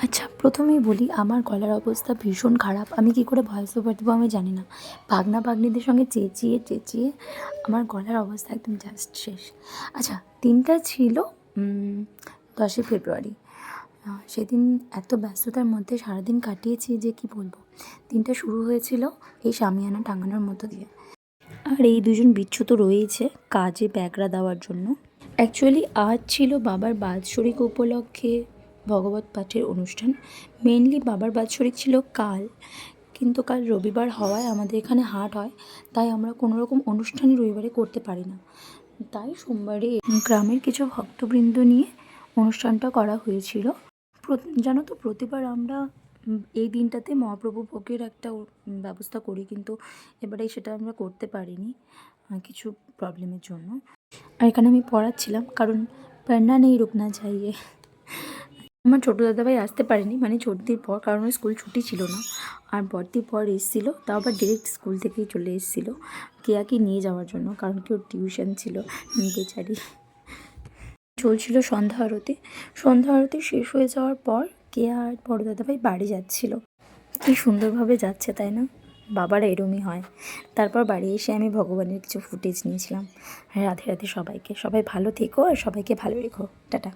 আচ্ছা, প্রথমেই বলি আমার গলার অবস্থা ভীষণ খারাপ। আমি কী করে ভয়েস ওভার দেবো আমি জানি না। ভাগ্না-ভাগ্নিদের সঙ্গে চেঁচিয়ে, চেঁচিয়ে আমার গলার অবস্থা একদম জাস্ট শেষ। আচ্ছা, দিনটা ছিল ১০ই ফেব্রুয়ারি। সেদিন এত ব্যস্ততার মধ্যে সারাদিন কাটিয়েছি যে কী বলবো। দিনটা শুরু হয়েছিল এই শামিয়ানা টাঙানোর মধ্য দিয়ে। আর এই দুজন বিচ্ছু তো রয়েইছে কাজে ব্যাগরা দেওয়ার জন্য। অ্যাকচুয়ালি আজ ছিল বাবার বাৎসরিক উপলক্ষে ভগবত পাঠের অনুষ্ঠান। মেনলি বাবার বাৎসরিক ছিল কাল, কিন্তু কাল রবিবার হওয়ায় আমাদের এখানে হাট হয়, তাই আমরা কোনো রকম অনুষ্ঠানই রবিবারে করতে পারি না। তাই সোমবারে গ্রামের কিছু ভক্তবৃন্দ নিয়ে অনুষ্ঠানটা করা হয়েছিল। জানো তো, প্রতিবার আমরা এই দিনটাতে মহাপ্রভু ভোগের একটা ব্যবস্থা করি, কিন্তু এবারে সেটা আমরা করতে পারিনি কিছু প্রবলেমের জন্য। আর এখানে আমি পড়াচ্ছিলাম, কারণ পড়না নেই রুকনা চাইয়ে। আমার ছোটো দাদাভাই আসতে পারেনি, মানে ছুটির পর, কারণ ওর স্কুল ছুটি ছিল না। আর বড়দির পর এসেছিলো, তাও আবার ডিরেক্ট স্কুল থেকেই চলে এসেছিলো কেয়াকে নিয়ে যাওয়ার জন্য, কারণ কি ওর টিউশন ছিল বেচারি। চলছিল সন্ধ্যা আরতি শেষ হয়ে যাওয়ার পর কেয়া আর বড় দাদাভাই বাড়ি যাচ্ছিলো। কী সুন্দরভাবে যাচ্ছে তাই না? বাবার এরমই হয়। তারপর বাড়ি এসে আমি ভগবানের কিছু ফুটেজ নিয়েছিলাম। রাধে রাধে সবাইকে, সবাই ভালো থেকো আর সবাইকে ভালো রেখো। টাটা।